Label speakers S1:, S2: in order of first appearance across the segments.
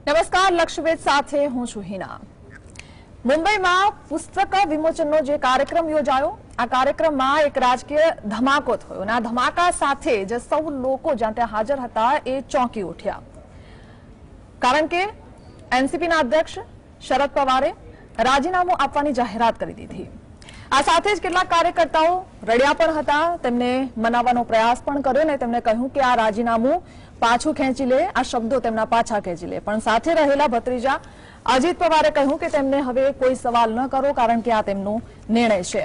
S1: નમસ્કાર, લક્ષ્યવેદ સાથે હું છું હિના। મુંબઈમાં પુસ્તક વિમોચનનો જે કાર્યક્રમ યોજાયો, આ કાર્યક્રમમાં એક રાજકીય ધમાકો થયો અને આ ધમાકા સાથે જે સૌ લોકો જ્યાં ત્યાં હાજર હતા એ ચોંકી ઉઠ્યા, કારણ કે એનસીપીના અધ્યક્ષ શરદ પવારે રાજીનામું આપવાની જાહેરાત કરી દીધી। આ સાથે જ કેટલાક કાર્યકર્તાઓ રડ્યા પણ હતા, તેમને મનાવવાનો પ્રયાસ પણ કર્યો ને તેમને કહ્યું કે આ રાજીનામું પાછું ખેંચી લે, આ શબ્દો તેમના પાછા ખેંચી લે। પણ સાથે રહેલા ભત્રીજા અજીત પવારે કહ્યું કે તેમને હવે કોઈ સવાલ ન કરો, કારણ કે આ તેમનો નિર્ણય છે।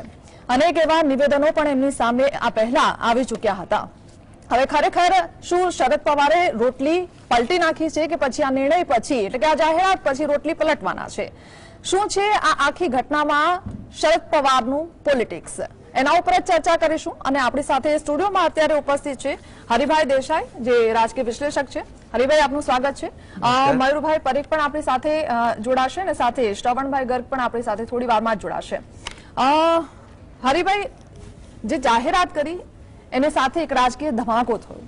S1: અનેક એવા નિવેદનો પણ એમની સામે આ પહેલા આવી ચૂક્યા હતા। હવે ખરેખર શું શરદ પવારે રોટલી પલટી નાખી છે કે પછી આ નિર્ણય પછી, એટલે કે આ જાહેરાત પછી રોટલી પલટવાના છે? શું છે આ આખી ઘટનામાં શરદ પવારનું પોલિટિક્સ, એના ઉપર ચર્ચા કરીશું। અને આપણી સાથે સ્ટુડિયોમાં અત્યારે ઉપસ્થિત છે હરિભાઈ દેસાઈ, જે રાજકીય વિશ્લેષક છે। હરિભાઈ, આપનું સ્વાગત છે। મયુરભાઈ પરીખ પણ આપણી સાથે જોડાશે અને સાથે શ્રવણભાઈ ગર્ગ પણ આપણી સાથે થોડી વારમાં જ જોડાશે। હરિભાઈ, જે જાહેરાત કરી એની સાથે એક રાજકીય ધમાકો થયો।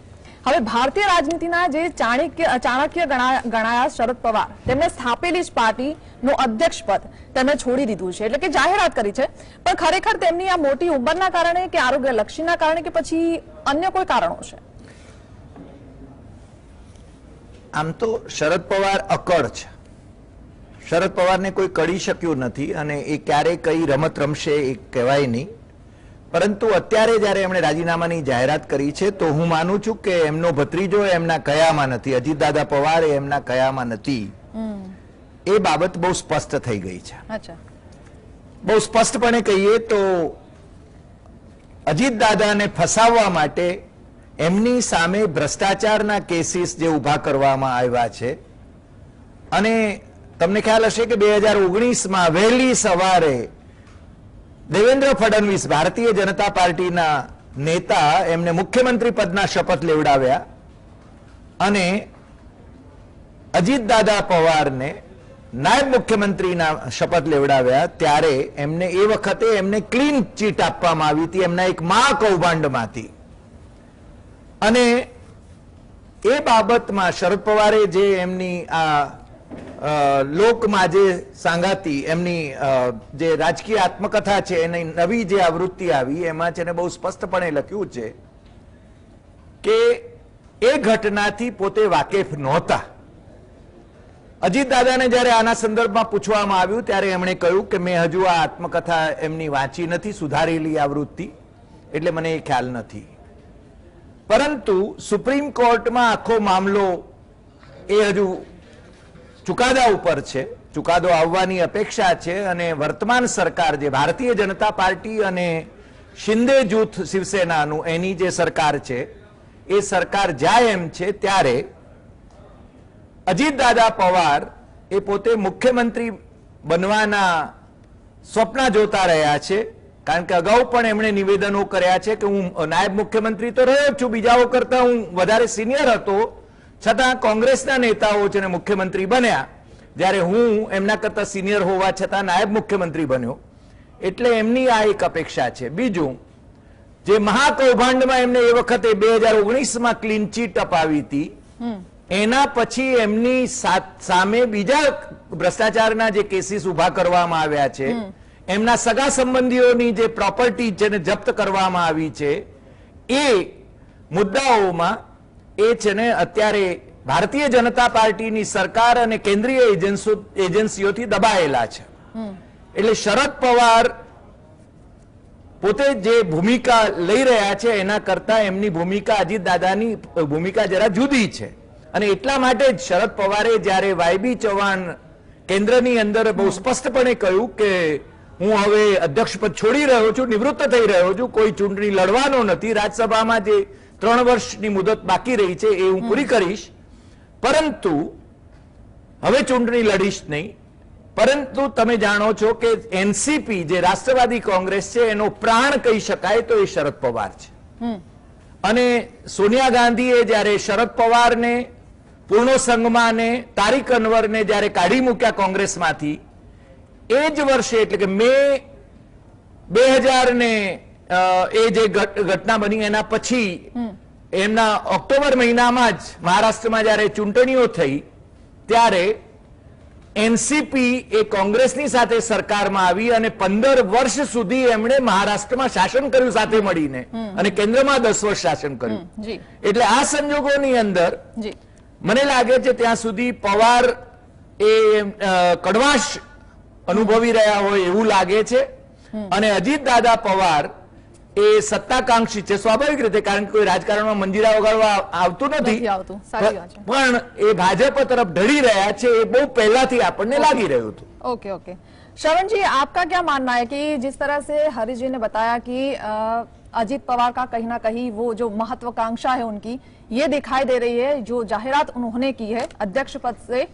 S1: હવે ભારતીય રાજનીતિના જે ચાણક્ય ગણાયા શરદ પવાર, તેમને સ્થાપેલી જ પાર્ટીનું અધ્યક્ષ પદ તેમણે છોડી દીધું છે, એટલે કે જાહેરાત કરી છે। પણ ખરેખર તેમની આ મોટી ઉંમરના કારણે કે આરોગ્ય લક્ષીના કારણે કે પછી અન્ય કોઈ કારણો છે?
S2: આમ તો શરદ પવાર અકળ છે, શરદ પવારને કોઈ કડી શક્યું નથી અને એ ક્યારેય કઈ રમત રમશે એ કહેવાય નહીં। પરંતુ અત્યારે જ્યારે એમણે રાજીનામાની જાહેરાત કરી છે તો હું માનું છું કે એમનો ભત્રીજો એમના કયામાં નથી, અજીતદાદા પવાર એમના કયામાં નથી, એ બાબત બહુ સ્પષ્ટ થઈ ગઈ છે। બહુ સ્પષ્ટપણે કહીએ તો અજીતદાદાને ફસાવવા માટે એમની સામે ભ્રષ્ટાચારના કેસીસ જે ઉભા કરવામાં આવ્યા છે, અને તમને ખ્યાલ હશે કે 2019માં વહેલી સવારે દેવેન્દ્ર ફડણવીસ, ભારતીય જનતા પાર્ટીના નેતા, એમને મુખ્યમંત્રી પદના શપથ લેવડાવ્યા અને અજીતદાદા પવારને નાયબ મુખ્યમંત્રીના શપથ લેવડાવ્યા। ત્યારે એમને એ વખતે એમને ક્લીન ચીટ આપવામાં આવી હતી એમના એક મહા કૌભાંડમાંથી, અને એ બાબતમાં શરદ પવારે જે એમની આ લોકમાં જે સાંગાતી એમની જે રાજકીય આત્મકથા છે, એની નવી જે આવૃત્તિ આવી, એમાં છે ને બહુ સ્પષ્ટપણે લખ્યું છે કે એ ઘટનાથી પોતે વાકેફ નહોતા। અજીતદાદાને જ્યારે આના સંદર્ભમાં પૂછવામાં આવ્યું ત્યારે એમણે કહ્યું કે મેં હજુ આ આત્મકથા એમની વાંચી નથી, સુધારેલી આવૃત્તિ, એટલે મને એ ખ્યાલ નથી। પરંતુ સુપ્રીમ કોર્ટમાં આખો મામલો એ હજુ ચુકાદા ઉપર છે, ચુકાદો આવવાની અપેક્ષા છે, અને વર્તમાન સરકાર જે ભારતીય જનતા પાર્ટી અને શિંદે જૂથ શિવસેનાનું એની જે સરકાર છે, એ સરકાર જાય એમ છે ત્યારે અજીતદાદા પવાર એ પોતે મુખ્યમંત્રી બનવાના સ્વપ્ન જોતા રહ્યા છે, કારણ કે અગાઉ પણ એમણે નિવેદનો કર્યા છે કે હું નાયબ મુખ્યમંત્રી તો રહ્યો છું, બીજાઓ કરતા હું વધારે સિનિયર હતો, છતાં કોંગ્રેસના નેતાઓ છે ને મુખ્યમંત્રી બન્યા, જ્યારે હું એમના કરતા સિનિયર હોવા છતાં નાયબ મુખ્યમંત્રી બન્યો, એટલે એમની આ એક અપેક્ષા છે। બીજું, જે મહાકૌભાંડમાં એમને એ વખતે 2019માં ક્લીન ચીટ અપાવી હતી, એના પછી એમની સામે બીજા ભ્રષ્ટાચારના જે કેસીસ ઉભા કરવામાં આવ્યા છે, એમના સગા સંબંધીઓની જે પ્રોપર્ટી છે ને જપ્ત કરવામાં આવી છે, એ મુદ્દાઓમાં એ છે ને અત્યારે ભારતીય જનતા પાર્ટીની સરકાર અને કેન્દ્રીય એજન્સીઓથી દબાયેલા છે। એટલે શરદ પવાર પોતે જે ભૂમિકા લઈ રહ્યા છે એના કરતા એમની ભૂમિકા, અજીતદાદાની ભૂમિકા જરા જુદી છે, અને એટલા માટે જ શરદ પવારે જ્યારે વાયબી ચૌહાણ કેન્દ્રની અંદર બહુ સ્પષ્ટપણે કહ્યું કે હું હવે અધ્યક્ષપદ છોડી રહ્યો છું, નિવૃત્ત થઈ રહ્યો છું, કોઈ ચૂંટણી લડવાનો નથી, રાજ્યસભામાં જે 3 વર્ષની મુદત બાકી રહી છે એ હું પૂરી કરીશ, પરંતુ હવે ચૂંટણી લડીશ નહીં। પરંતુ તમે જાણો છો કે એનસીપી જે રાષ્ટ્રવાદી કોંગ્રેસ છે એનો પ્રાણ કહી શકાય તો એ શરદ પવાર છે, અને સોનિયા ગાંધીએ જ્યારે શરદ પવારને, પૂર્ણો સંગમાને, તારિક અનવરને જ્યારે કાઢી મૂક્યા કોંગ્રેસમાંથી, એ જ વર્ષે એટલે કે મે 2000 ને એ જે ઘટના બની એના પછી એમના ઓક્ટોબર મહિનામાં જ મહારાષ્ટ્રમાં જ્યારે ચૂંટણીઓ થઈ ત્યારે એનસીપી એ કોંગ્રેસની સાથે સરકારમાં આવી અને 15 વર્ષ સુધી એમણે મહારાષ્ટ્રમાં શાસન કર્યું સાથે મળીને અને કેન્દ્રમાં 10 વર્ષ શાસન કર્યું.
S1: જી
S2: એટલે આ સંજોગોની અંદર
S1: જી
S2: મને લાગે છે ત્યાં સુધી પવાર એ કડવાશ અનુભવી રહ્યા હોય એવું લાગે છે અને અજીત દાદા પવાર એ સત્તાકાંક્ષી છે સ્વાભાવિક રીતે, કારણ કે કોઈ રાજકારણમાં મંજીરા વગાડવા આવતું
S1: નથી
S2: નથી,
S1: આવતું. સાચી વાત છે.
S2: પણ એ ભાજપ તરફ ઢળી રહ્યા છે એ બહુ પહેલાથી આપણને લાગી રહ્યું હતું.
S1: ओके ओके श्रवण जी, आपका क्या मानना है कि जिस तरह से हरीश जी ने बताया कि अजीत पवार का कहीं ना कहीं वो जो महत्वाकांक्षा है उनकी ये दिखाई दे रही है, जो जाहिरात उन्होंने की है अध्यक्ष पद से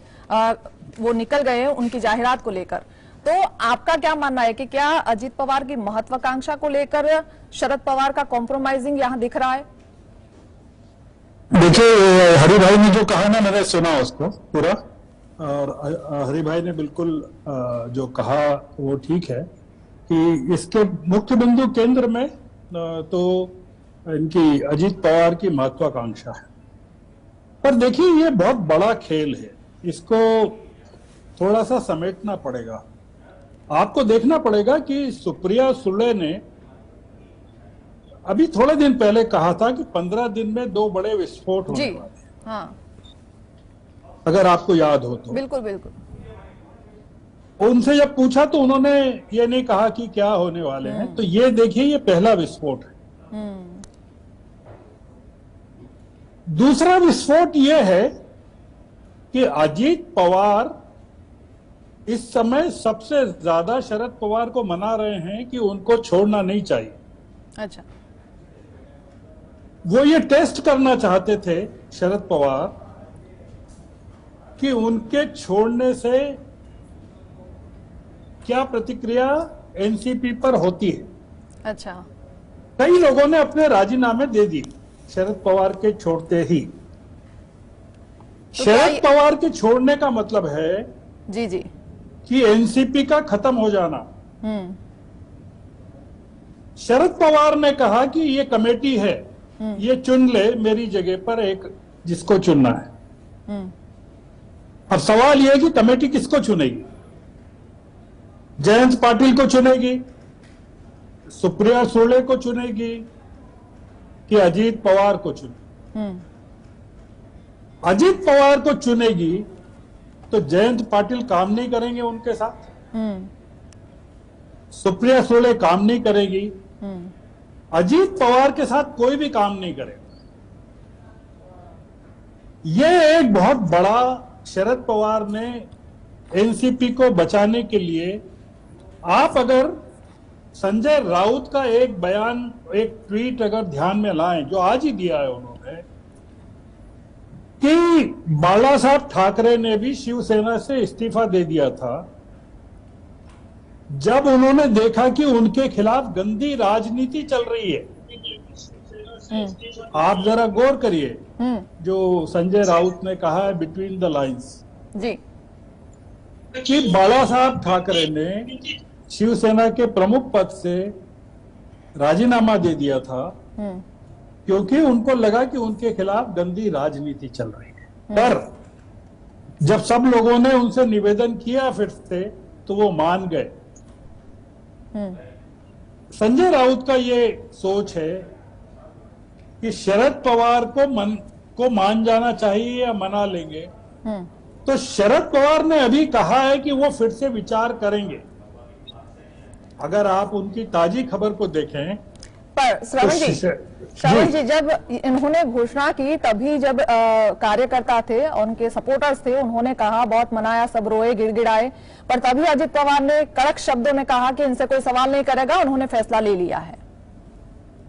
S1: वो निकल गए हैं उनकी जाहिरात को लेकर, तो आपका क्या मानना है कि क्या अजीत पवार की महत्वाकांक्षा को लेकर शरद पवार का कॉम्प्रोमाइजिंग यहाँ दिख रहा है?
S3: देखिए, हरि भाई ने जो कहा ना, मैंने सुना उसको पूरा, और हरि भाई ने बिल्कुल जो कहा वो ठीक है कि इसके मुख्य बिंदु केंद्र में तो इनकी अजीत पवार की महत्वाकांक्षा है। पर देखिए, ये बहुत बड़ा खेल है, इसको थोड़ा सा समेटना पड़ेगा। आपको देखना पड़ेगा कि सुप्रिया सुले ने अभी थोड़े दिन पहले कहा था कि 15 दिन में 2 बड़े विस्फोट होने
S1: जी
S3: वाले हैं,
S1: हाँ
S3: अगर आपको याद हो तो।
S1: बिल्कुल बिल्कुल।
S3: उनसे जब पूछा तो उन्होंने ये नहीं कहा कि क्या होने वाले हैं, तो ये देखिए, ये पहला विस्फोट है। दूसरा विस्फोट ये है कि अजीत पवार इस समय सबसे ज्यादा शरद पवार को मना रहे हैं कि उनको छोड़ना नहीं चाहिए।
S1: अच्छा,
S3: वो ये टेस्ट करना चाहते थे शरद पवार कि उनके छोड़ने से क्या प्रतिक्रिया एनसीपी पर होती है।
S1: अच्छा,
S3: कई लोगों ने अपने राजीनामे दे दिए शरद पवार के छोड़ते ही।
S1: तो क्या
S3: शरद पवार के छोड़ने का मतलब है
S1: जी जी
S3: कि एनसीपी का खत्म हो जाना।
S1: हम्म
S3: शरद पवार ने कहा कि ये कमेटी है, ये चुन ले मेरी जगह पर एक जिसको चुनना है।
S1: हम्म
S3: अब सवाल यह है कि कमेटी किसको चुनेगी? जयंत पाटिल को चुनेगी, सुप्रिया सुले को चुनेगी, कि अजीत पवार को चुनेगी?
S1: हम्म
S3: अजीत पवार को चुनेगी तो जयंत पाटिल काम नहीं करेंगे उनके साथ,
S1: हम्म
S3: सुप्रिया सुले काम नहीं करेगी,
S1: हम्म
S3: अजीत पवार के साथ कोई भी काम नहीं करेगा। यह एक बहुत बड़ा, शरद पवार ने एनसीपी को बचाने के लिए, आप अगर संजय राउत का एक बयान, एक ट्वीट अगर ध्यान में लाएं, जो आज ही दिया है उन्होंने, कि बाला साहब ठाकरे ने भी शिवसेना से इस्तीफा दे दिया था जब उन्होंने देखा कि उनके खिलाफ गंदी राजनीति चल रही है। आप जरा गौर करिए जो संजय राउत ने कहा है बिटवीन द लाइंस,
S1: जी
S3: कि बाला साहब ठाकरे ने शिवसेना के प्रमुख पद से राजीनामा दे दिया था क्योंकि उनको लगा कि उनके खिलाफ गंदी राजनीति चल रही है। पर जब सब लोगों ने उनसे निवेदन किया फिर से, तो वो मान गए। संजय राउत का ये सोच है कि शरद पवार को मान जाना चाहिए या मना लेंगे, तो शरद पवार ने अभी कहा है कि वो फिर से विचार करेंगे। अगर आप उनकी ताजी खबर को देखें,
S1: पर श्रवण जी जब इन्होंने घोषणा की तभी जब कार्यकर्ता थे और उनके सपोर्टर्स थे, उन्होंने कहा, बहुत मनाया, सब रोए गिड़गिड़ाए, पर तभी अजित पवार ने कड़क शब्दों में कहा कि इनसे कोई सवाल नहीं करेगा, उन्होंने फैसला ले लिया है।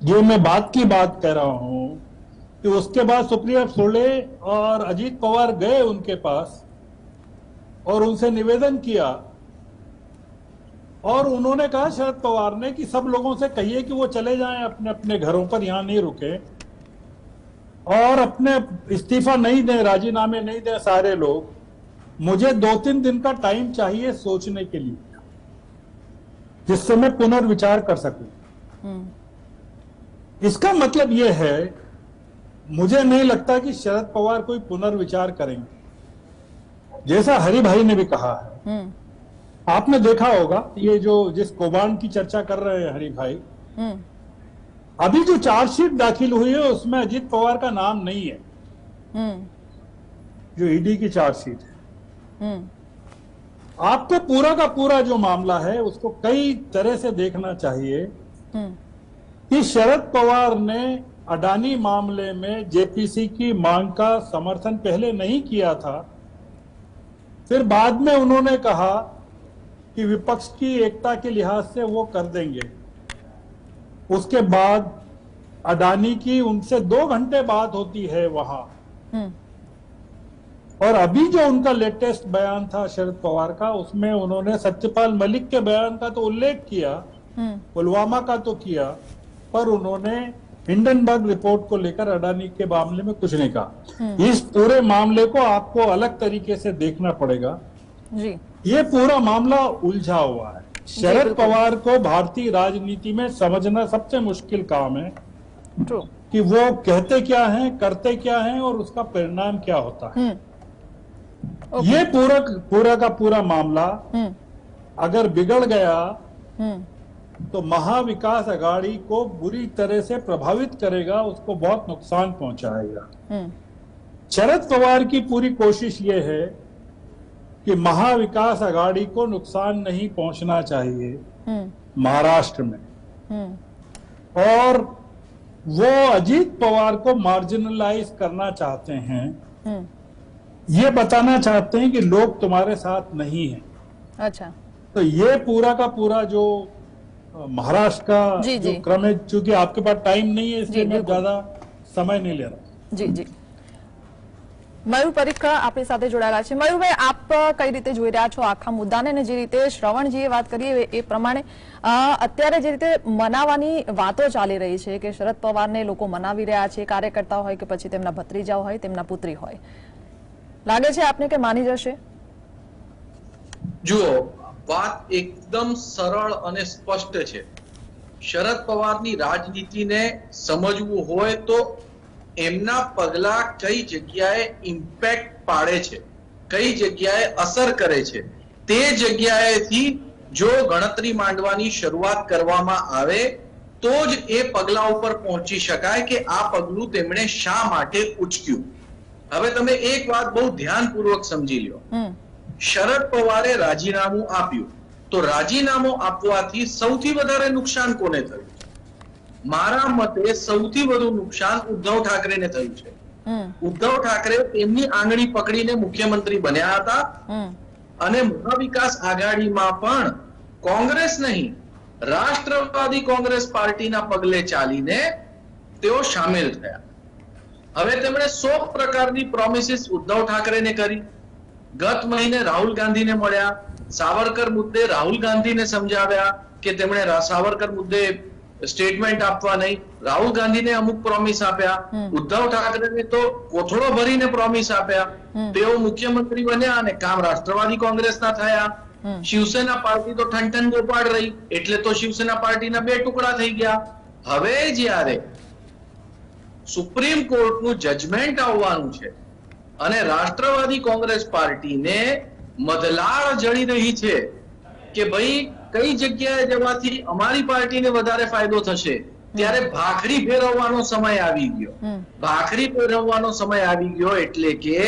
S3: ये मैं बात कह रहा हूं कि उसके बाद सुप्रिया सुले और अजीत पवार गए उनके पास और उनसे निवेदन किया, और उन्होंने कहा शरद पवार ने कि सब लोगों से कहिए कि वो चले जाएं अपने अपने घरों पर, यहां नहीं रुके, और अपने इस्तीफा नहीं दें, राजीनामे नहीं दें सारे लोग, मुझे 2-3 दिन का टाइम चाहिए सोचने के लिए, जिससे मैं पुनर्विचार कर सकूं। इसका मतलब यह है, मुझे नहीं लगता कि शरद पवार कोई पुनर्विचार करेंगे। जैसा हरि भाई ने भी कहा है, आपने देखा होगा ये जो जिस कौभांड की चर्चा कर रहे हैं हरि भाई, अभी जो चार्जशीट दाखिल हुई है उसमें अजीत पवार का नाम नहीं है। जो ईडी की चार्जशीट है, आपको पूरा का पूरा जो मामला है उसको कई तरह से देखना चाहिए कि शरद पवार ने अडानी मामले में जेपीसी की मांग का समर्थन पहले नहीं किया था, फिर बाद में उन्होंने कहा कि विपक्ष की एकता के लिहाज से वो कर देंगे। उसके बाद अडानी की उनसे 2 घंटे बात होती है वहां, और अभी जो उनका लेटेस्ट बयान था शरद पवार का, उसमें उन्होंने सत्यपाल मलिक के बयान का तो उल्लेख किया, पुलवामा का तो किया, पर उन्होंने हिंडनबर्ग रिपोर्ट को लेकर अडानी के मामले में कुछ नहीं कहा। इस पूरे मामले को आपको अलग तरीके से देखना पड़ेगा
S1: जी।
S3: ये पूरा मामला उलझा हुआ है। शरद पवार को भारतीय राजनीति में समझना सबसे मुश्किल काम है
S1: ट्रू
S3: कि वो कहते क्या हैं, करते क्या हैं और उसका परिणाम क्या होता है। ये पूरा का पूरा मामला अगर बिगड़ गया तो महाविकास अघाड़ी को बुरी तरह से प्रभावित करेगा, उसको बहुत नुकसान पहुंचाएगा। शरद पवार की पूरी कोशिश ये है कि महाविकास अघाड़ी को नुकसान नहीं पहुंचना चाहिए महाराष्ट्र में, और वो अजीत पवार को मार्जिनलाइज करना चाहते हैं, ये बताना चाहते हैं कि लोग तुम्हारे साथ नहीं हैं।
S1: अच्छा,
S3: तो ये पूरा का पूरा जो महाराष्ट्र का
S1: जी,
S3: जो
S1: जी।
S3: क्रम है, चूंकि आपके पास टाइम नहीं है इसलिए
S1: जी,
S3: मैं
S1: बिल्कुल।
S3: ज्यादा समय नहीं ले रहा।
S1: જી જી મયુર પરીખ આપણી સાથે જોડાયેલા છે। મયુરભાઈ, આપ કઈ રીતે જોઈ રહ્યા છો આખા મુદ્દાને, અને જે રીતે શ્રવણજીએ વાત કરી એ પ્રમાણે અત્યારે જે રીતે મનાવવાની વાતો ચાલી રહી છે કે શરદ પવારને લોકો મનાવી રહ્યા છે, કાર્યકર્તા હોય કે પછી તેમના ભત્રીજા હોય, તેમના પુત્રી હોય, લાગે છે આપને કે માની જશે?
S4: જુઓ, વાત એકદમ સરળ અને સ્પષ્ટ છે। શરદ પવારની રાજનીતિને સમજવું હોય તો એમના પગલા કઈ જગ્યાએ ઇમ્પેક્ટ પાડે છે, કઈ જગ્યાએ અસર કરે છે, તે જગ્યાએથી જો ગણતરી માંડવાની શરૂઆત કરવામાં આવે તો જ એ પગલા ઉપર પહોંચી શકાય કે આ પગલું તેમણે શા માટે ઉચક્યું। હવે તમે એક વાત બહુ ધ્યાનપૂર્વક સમજી લો। શરદ પવારે રાજીનામું આપ્યું તો રાજીનામું આપવાથી સૌથી વધારે નુકસાન કોને થયું? મારા મતે સૌથી વધુ નુકસાન ઉદ્ધવ ઠાકરેને થયું છે। ઉદ્ધવ ઠાકરે તેમની આંગળી પકડીને મુખ્યમંત્રી બન્યા હતા, અને મહાવિકાસ આઘાડીમાં પણ કોંગ્રેસ નહીં, રાષ્ટ્રવાદી કોંગ્રેસ પાર્ટીના પગલે ચાલીને તેઓ સામેલ થયા। હવે તેમણે 100 પ્રકારની પ્રોમિસીસ ઉદ્ધવ ઠાકરેને કરી। ગત મહિને રાહુલ ગાંધીને મળ્યા, સાવરકર મુદ્દે રાહુલ ગાંધીને સમજાવ્યા કે તેમણે સાવરકર મુદ્દે સ્ટેટમેન્ટ આપવા નહીં। રાહુલ ગાંધીને અમુક પ્રોમિસ આપ્યા, ઉદ્ધવ ઠાકરેને તો કોથળો ભરીને પ્રોમિસ આપ્યા। તેઓ મુખ્યમંત્રી બન્યા અને કામ રાષ્ટ્રવાદી કોંગ્રેસના થયા। શિવસેના પાર્ટી તો ઠનઠન ગોપાળ રહી, એટલે તો શિવસેના પાર્ટીના 2 ટુકડા થઈ ગયા। હવે જ્યારે સુપ્રીમ કોર્ટનું જજમેન્ટ આવવાનું છે અને રાષ્ટ્રવાદી કોંગ્રેસ પાર્ટીને મધલાળ જળી રહી છે કે ભાઈ કઈ જગ્યાએ જવાથી અમારી પાર્ટીને વધારે ફાયદો થશે, ત્યારે ભાખરી ફેરવવાનો સમય આવી ગયો। ભાખરી ફેરવવાનો સમય આવી ગયો એટલે કે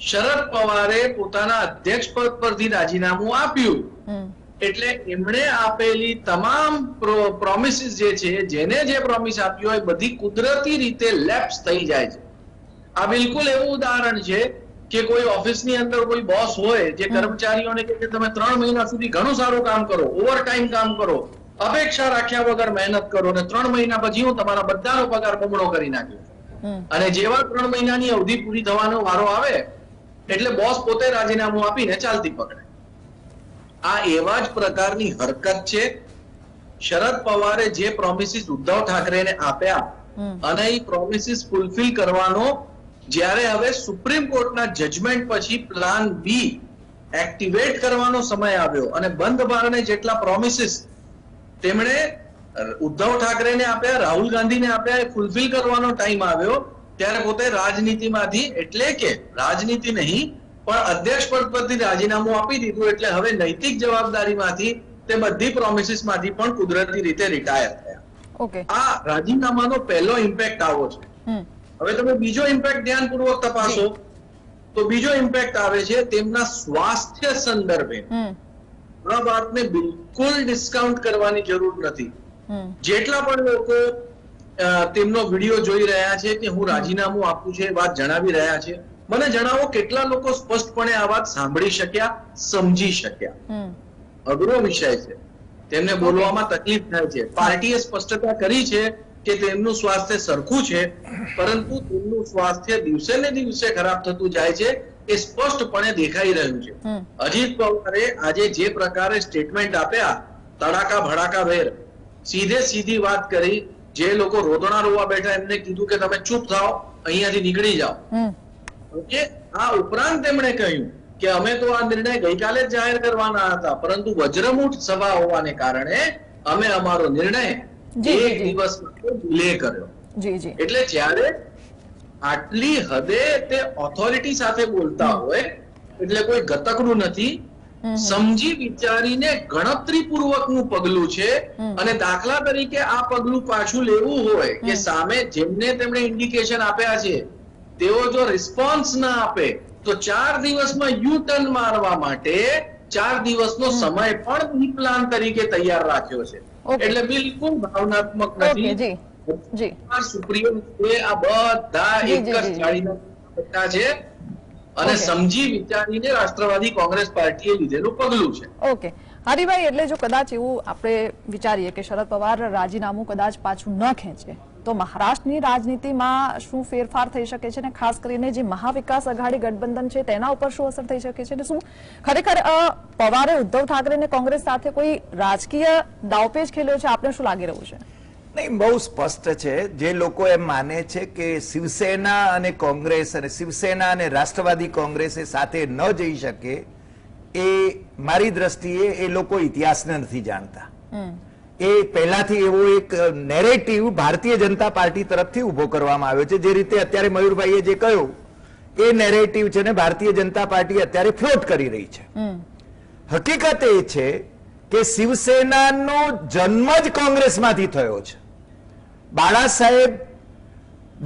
S4: શરદ પવારે પોતાના અધ્યક્ષ પદ પરથી રાજીનામું આપ્યું, એટલે એમણે આપેલી તમામ પ્રોમિસીસ જે છે, જેને જે પ્રોમિસ આપી હોય બધી કુદરતી રીતે લેપ્સ થઈ જાય છે। આ બિલકુલ એવું ઉદાહરણ છે કે કોઈ ઓફિસની અંદર કોઈ બોસ હોય જે કર્મચારીઓને કહે કે તમે 3 મહિના સુધી ઘણું સારું કામ કરો, ઓવરટાઈમ કામ કરો, અપેક્ષા રાખ્યા વગર મહેનત કરો, અને 3 મહિના પછી હું તમારા બધાનો પગાર બમણો કરી નાખ્યો। અને જેવા 3 મહિનાની અવધિ પૂરી થવાનો વારો આવે એટલે બોસ પોતે રાજીનામું આપીને ચાલતી પકડે। આ એવા જ પ્રકારની હરકત છે। શરદ પવારે જે પ્રોમિસીસ ઉદ્ધવ ઠાકરેને આપ્યા અને એ પ્રોમિસીસ ફૂલફિલ કરવાનો જ્યારે હવે સુપ્રીમ કોર્ટના જજમેન્ટ પછી પ્લાન બી એક્ટિવેટ કરવાનો સમય આવ્યો અને બંધ બારણે જેટલા પ્રોમિસીસ તેમણે ઉદ્ધવ ઠાકરેને આપ્યા, રાહુલ ગાંધીને આપ્યા, એ ફૂલફિલ કરવાનો ટાઈમ આવ્યો, ત્યારે પોતે રાજનીતિમાંથી, એટલે કે રાજનીતિ નહીં પણ અધ્યક્ષ પદ પરથી રાજીનામું આપી દીધું એટલે હવે નૈતિક જવાબદારીમાંથી તે બધી પ્રોમિસીસ માંથી પણ કુદરતી રીતે રિટાયર થયા.
S1: ઓકે.
S4: આ રાજીનામાનો પહેલો ઇમ્પેક્ટ આવો છે. હવે તમે બીજો ઇમ્પેક્ટ ધ્યાનપૂર્વક તપાસો તો બીજો ઇમ્પેક્ટ આવે છે તેમના સ્વાસ્થ્ય સંદર્ભે. આ વાતને બિલકુલ ડિસ્કાઉન્ટ કરવાની જરૂર નથી. જેટલા પણ લોકો તેમનો વિડીયો જોઈ રહ્યા છે કે હું રાજીનામું આપું છે વાત જણાવી રહ્યા છે, મને જણાવો કેટલા લોકો સ્પષ્ટપણે આ વાત સાંભળી શક્યા, સમજી શક્યા? અઘરો વિષય છે, તેમને બોલવામાં તકલીફ થાય છે. પાર્ટીએ સ્પષ્ટતા કરી છે કે તેમનું સ્વાસ્થ્ય સરખું છે, પરંતુ તેમનું સ્વાસ્થ્ય દિવસે ને દિવસે ખરાબ થતું જાય છે એ સ્પષ્ટપણે દેખાઈ રહ્યું છે. અજીત પવારે આજે જે પ્રકારે સ્ટેટમેન્ટ આપ્યા, તડાકા ભડાકા વેર, સીધે સીધી વાત કરી, જે લોકો રોદણા રોવા બેઠા એમને કીધું કે તમે ચૂપ થાઓ, અહીંયાથી નીકળી જાઓ. આ ઉપરાંત તેમણે કહ્યું કે અમે તો આ નિર્ણય ગઈકાલે જ જાહેર કરવાના હતા, પરંતુ વજ્રમૂઠ સભા હોવાને કારણે અમે અમારો નિર્ણય એક દિવસ માટે ડિલે કર્યો. એટલે જ્યારે આટલી હદે તે ઓથોરિટી સાથે બોલતા હોય એટલે કોઈ ગતકડું નથી, સમજી વિચારીને ગણતરીપૂર્વકનું પગલું છે. અને દાખલા તરીકે આ પગલું પાછું લેવું હોય કે સામે જેમને તેમણે ઇન્ડિકેશન આપ્યા છે તેઓ જો રિસ્પોન્સ ના આપે તો 4 દિવસમાં યુ ટર્ન મારવા માટે 4 દિવસનો સમય પણ બી પ્લાન તરીકે તૈયાર રાખ્યો છે. એટલે બિલકુલ ભાવનાત્મક નથી. સુપ્રિયો આ બધા એક જ જાળીના પટ્ટા છે અને સમજી વિચારીને રાષ્ટ્રવાદી કોંગ્રેસ પાર્ટીએ લીધેલું પગલું છે.
S1: ઓકે હરિભાઈ, એટલે જો કદાચ એવું આપણે વિચારીએ કે શરદ પવાર રાજીનામું કદાચ પાછું ન ખેંચે તો મહારાષ્ટ્રની રાજનીતિમાં શું ફેરફાર થઈ શકે છે, અને ખાસ કરીને જે મહાવિકાસ અઘાડી ગઠબંધન છે તેના ઉપર શું અસર થઈ શકે છે? શું ખરેખર પવારે ઉદ્ધવ ઠાકરે અને કોંગ્રેસ સાથે કોઈ રાજકીય દાવપેચ ખેલ્યો છે? આપને શું લાગી રહ્યું છે?
S2: નહીં, બહુ સ્પષ્ટ છે. જે લોકો એમ માને છે કે શિવસેના અને કોંગ્રેસ અને શિવસેના અને રાષ્ટ્રવાદી કોંગ્રેસ સાથે ન જઈ શકે, એ મારી દ્રષ્ટિએ એ લોકો ઇતિહાસને નથી જાણતા. એ પહેલાથી એવો એક નેરેટિવ ભારતીય જનતા પાર્ટી તરફથી ઉભો કરવામાં આવ્યો છે. જે રીતે અત્યારે મયુરભાઈએ જે કહ્યું એ નેરેટિવ છે ને ભારતીય જનતા પાર્ટી અત્યારે ફ્લોટ કરી રહી છે. હકીકત એ છે કે શિવસેનાનો જન્મ જ કોંગ્રેસમાંથી થયો છે. બાળા સાહેબ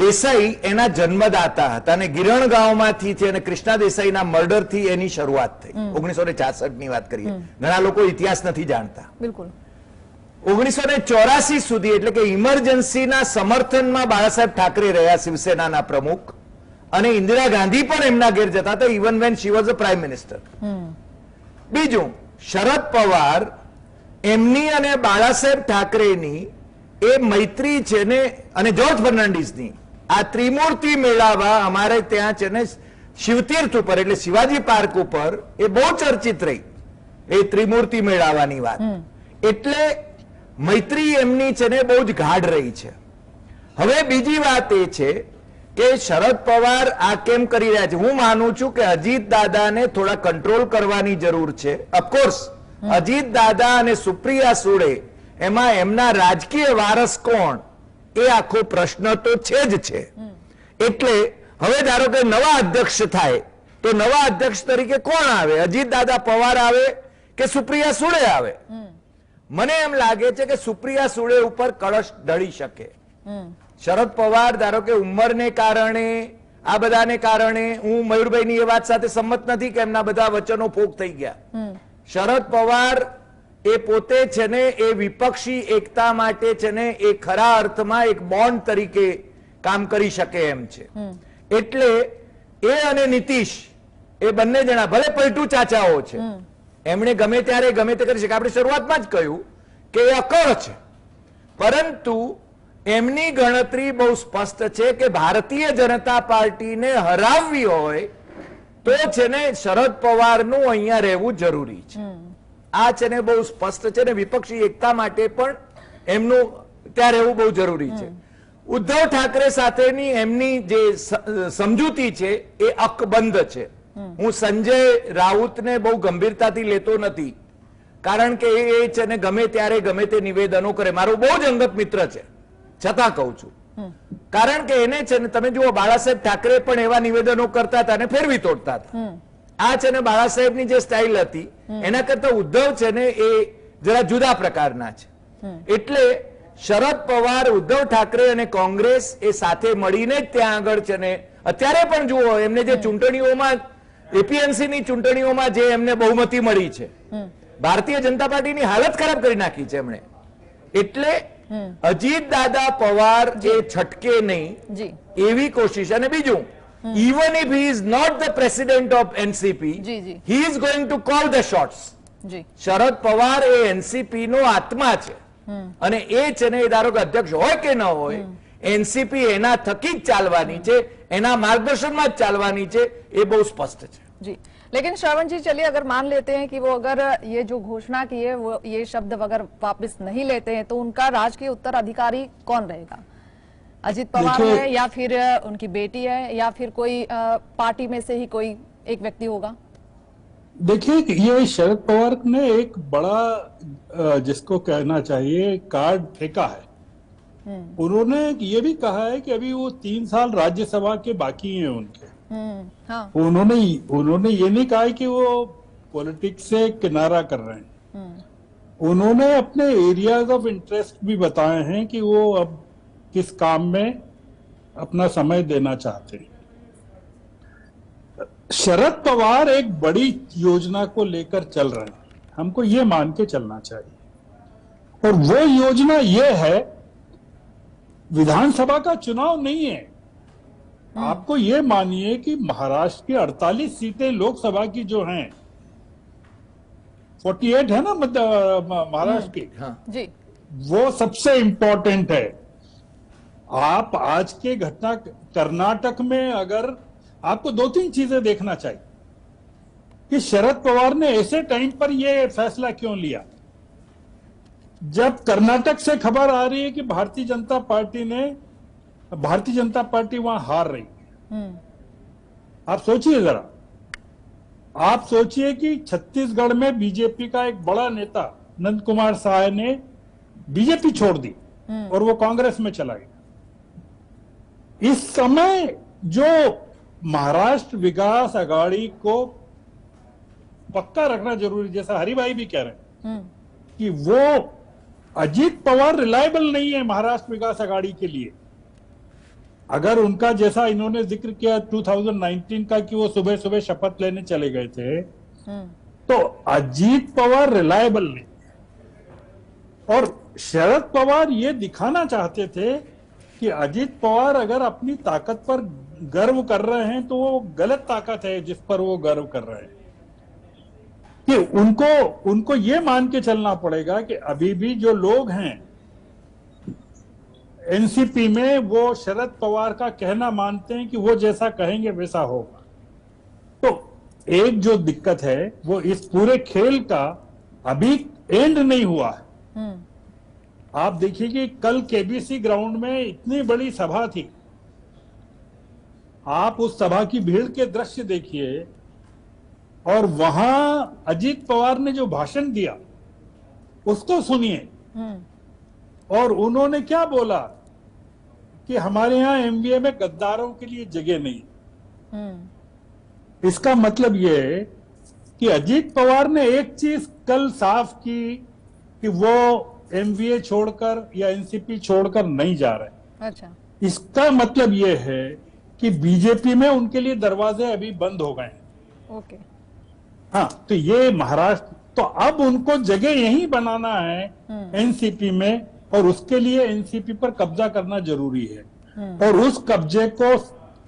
S2: દેસાઈ એના જન્મદાતા હતા અને ગિરણ ગામમાંથી છે અને કૃષ્ણા દેસાઈના મર્ડરથી એની શરૂઆત થઈ. 1966 ની વાત કરીએ. ઘણા લોકો ઇતિહાસ નથી જાણતા.
S1: બિલકુલ
S2: 1984 સુધી, એટલે કે ઇમરજન્સીના સમર્થનમાં બાળા સાહેબ ઠાકરે રહ્યા શિવસેનાના પ્રમુખ, અને ઇન્દિરા ગાંધી પણ એમના ઘેર જતા હતા, even when she was a prime minister. બીજું, શરદ પવાર એમની અને બાળા સાહેબ ઠાકરેની એ મૈત્રી છે ને, અને જોર્જ ફર્નાન્ડીસની આ ત્રિમૂર્તિ મેળાવા અમારે ત્યાં છે ને શિવતીર્થ ઉપર એટલે શિવાજી પાર્ક ઉપર એ બહુ ચર્ચિત રહી, એ ત્રિમૂર્તિ મેળાવાની વાત. એટલે મૈત્રી એમની છે ને બહુ જ ગાઢ રહી છે. હવે બીજી વાત એ છે કે શરદ પવાર આ કેમ કરી રહ્યા છે? હું માનું છું કે અજીત દાદાને થોડા કંટ્રોલ કરવાની જરૂર છે. ઓફકોર્સ અજીત દાદા અને સુપ્રિયા સુળે, એમાં એમના રાજકીય વારસ કોણ એ આખો પ્રશ્ન તો છે જ છે. એટલે હવે ધારો કે નવા અધ્યક્ષ થાય તો નવા અધ્યક્ષ તરીકે કોણ આવે? અજીત દાદા પવાર આવે કે સુપ્રિયા સુળે આવે? મને એમ લાગે છે કે સુપ્રિયા સુળે ઉપર કળશ ઢળી શકે. શરદ પવાર ધારો કે ઉંમરને કારણે, આ બધાને કારણે, હું મયુરભાઈની એ વાત સાથે સંમત નથી કે એમના બધા વચનો ફોક થઈ ગયા. શરદ પવાર એ પોતે છે ને એ વિપક્ષી એકતા માટે છે ને એ ખરા અર્થમાં એક બોન્ડ તરીકે કામ કરી શકે એમ છે. એટલે એ અને નીતિશ એ બંને જણા ભલે પલટુ ચાચાઓ છે, એમણે ગમે ત્યારે ગમે તે કરી શકે. આપણે શરૂઆતમાં જ કહ્યું કે એ અકળ છે, પરંતુ એમની ગણતરી બહુ સ્પષ્ટ છે કે ભારતીય જનતા પાર્ટીને હરાવવી હોય તો છે ને શરદ પવારનું અહીંયા રહેવું જરૂરી છે. આ છે ને બહુ સ્પષ્ટ છે ને વિપક્ષી એકતા માટે પણ એમનું ત્યાં રહેવું બહુ જરૂરી છે. ઉદ્ધવ ઠાકરે સાથેની એમની જે સમજૂતી છે એ અકબંધ છે. હું સંજય રાઉતને બહુ ગંભીરતાથી લેતો નથી, કારણ કે એ છે ને ગમે ત્યારે ગમે તે નિવેદનો કરે. મારો બહુ જ અંગત મિત્ર છે, છતાં કહું છું, કારણ કે એને છે ને તમે જુઓ, બાળા સાહેબ ઠાકરે પણ એવા નિવેદનો કરતા હતા અને ફેરવી તોડતા હતા. આ છે ને બાળા સાહેબની જે સ્ટાઇલ હતી એના કરતા ઉદ્ધવ છે ને એ જરા જુદા પ્રકારના છે. એટલે શરદ પવાર, ઉદ્ધવ ઠાકરે અને કોંગ્રેસ એ સાથે મળીને જ ત્યાં આગળ છે ને અત્યારે પણ જુઓ એમને જે ચૂંટણીઓમાં એપીએમસી ની ચૂંટણીઓમાં જે એમને બહુમતી મળી છે, ભારતીય જનતા પાર્ટીની હાલત ખરાબ કરી નાખી છે એમણે. એટલે અજીત દાદા પવાર એ છટકે નહીં
S1: જી
S2: એવી કોશિશ. અને બીજું, even if he is not the president of NCP,
S1: જી, જી.
S2: he is going to call the shots.
S1: જી
S2: શરદ પવાર એ એનસીપી નો આત્મા છે અને એ છે ને એ ધારો કે અધ્યક્ષ હોય કે ન હોય, એનસીપી એના थकी જ ચાલવાની છે, એના માર્ગદર્શનમાં જ ચાલવાની છે, એ બહુ સ્પષ્ટ છે.
S1: जी लेकिन श्रवण जी, चलिए अगर मान लेते हैं कि वो अगर ये जो घोषणा की है वो ये शब्द अगर वापस नहीं लेते हैं तो उनका राजकीय उत्तराधिकारी कौन रहेगा? अजित पवार
S3: देखिए-
S1: है या फिर उनकी बेटी है या फिर कोई पार्टी में से ही कोई एक व्यक्ति होगा?
S3: देखिए कि ये शरद पवार ने एक बड़ा जिसको कहना चाहिए कार्ड फेंका है. उन्होंने ये भी कहा है कि अभी वो 3 साल राज्यसभा के बाकी हैं उनके.
S1: हाँ
S3: उन्होंने ये नहीं कहा है कि वो पॉलिटिक्स से किनारा कर रहे हैं. उन्होंने अपने एरियाज ऑफ इंटरेस्ट भी बताए हैं कि वो अब किस काम में अपना समय देना चाहते हैं. शरद पवार एक बड़ी योजना को लेकर चल रहे हैं, हमको ये मान के चलना चाहिए. और वो योजना ये है, विधानसभा का चुनाव नहीं है. आपको ये मानिए कि महाराष्ट्र की 48 सीटें लोकसभा की जो हैं, 48 है ना महाराष्ट्र की,
S2: हाँ.
S1: जी
S3: वो सबसे इंपॉर्टेंट है. आप आज के घटना कर्नाटक में अगर आपको 2-3 चीजें देखना चाहिए कि शरद पवार ने ऐसे टाइम पर यह फैसला क्यों लिया. जब कर्नाटक से खबर आ रही है कि भारतीय जनता पार्टी वहां हार रही है, आप सोचिए जरा, आप सोचिए कि छत्तीसगढ़ में बीजेपी का एक बड़ा नेता नंद कुमार साय ने बीजेपी छोड़ दी और वो कांग्रेस में चला गया. इस समय जो महाराष्ट्र विकास आघाड़ी को पक्का रखना जरूरी, जैसा हरिभाई भी कह रहे हैं कि वो अजीत पवार रिलायबल नहीं है महाराष्ट्र विकास आघाड़ी के लिए. अगर उनका जैसा इन्होंने जिक्र किया 2019 का कि वो सुबह सुबह शपथ लेने चले गए थे, तो अजीत पवार रिलायबल नहीं. और शरद पवार ये दिखाना चाहते थे कि अजीत पवार अगर अपनी ताकत पर गर्व कर रहे हैं तो वो गलत ताकत है जिस पर वो गर्व कर रहे हैं. कि उनको ये मान के चलना पड़ेगा कि अभी भी जो लोग हैं एनसीपी में, वो शरद पवार का कहना मानते हैं कि वो जैसा कहेंगे वैसा होगा. तो एक जो दिक्कत है वो इस पूरे खेल का अभी एंड नहीं हुआ है. आप देखिए कि कल केबीसी ग्राउंड में इतनी बड़ी सभा थी, आप उस सभा की भीड़ के दृश्य देखिए और वहां अजीत पवार ने जो भाषण दिया उसको सुनिए. और उन्होंने क्या बोला कि हमारे यहां एमवीए में गद्दारों के लिए जगह नहीं. इसका मतलब यह है कि अजीत पवार ने एक चीज कल साफ की कि वो एमवीए छोड़कर या एनसीपी छोड़कर नहीं जा रहे.
S1: अच्छा,
S3: इसका मतलब यह है कि बीजेपी में उनके लिए दरवाजे अभी बंद हो गए हैं.
S1: ओके.
S3: हाँ, तो ये महाराष्ट्र, तो अब उनको जगह यही बनाना है एनसीपी में, और उसके लिए एनसीपी पर कब्जा करना जरूरी है. और उस कब्जे को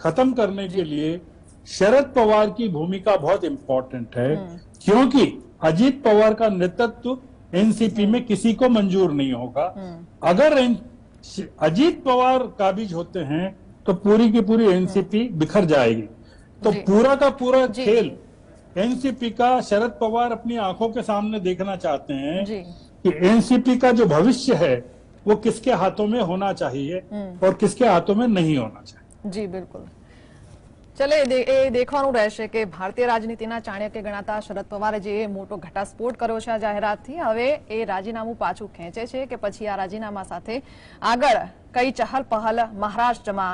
S3: खत्म करने के लिए शरद पवार की भूमिका बहुत इंपॉर्टेंट है, क्योंकि अजीत पवार का नेतृत्व एनसीपी में किसी को मंजूर नहीं होगा. अगर अजीत पवार काबिज होते हैं तो पूरी की पूरी एनसीपी बिखर जाएगी. तो
S1: जी.
S3: पूरा का पूरा
S1: जी.
S3: खेल एनसीपी का शरद पवार अपनी आंखों के सामने देखना चाहते हैं
S1: जी.
S3: कि एनसीपी का जो भविष्य है वो किसके हाथों में होना चाहिए और किसके हाथों में नहीं होना चाहिए.
S1: જી બિલકુલ. ચલે એ દેખવાનું રહેશે કે ભારતીય રાજનીતિના ચાણક્ય ગણાતા શરદ પવારે જે મોટો ઘટાસ્ફોટ કર્યો છે આ જાહેરાતથી, હવે એ રાજીનામું પાછું ખેંચે છે કે પછી આ રાજીનામા સાથે આગળ કઈ ચહલ પહલ મહારાષ્ટ્રમાં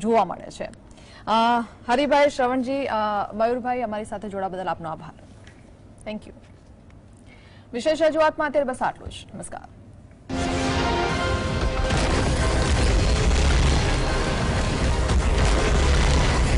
S1: જોવા મળે છે. હરિભાઈ, શ્રવણજી, મયુરભાઈ, અમારી સાથે જોડા બદલ આપનો આભાર. Thank you. વિશેષ રજૂઆતમાં અત્યારે બસ આટલું જ. નમસ્કાર.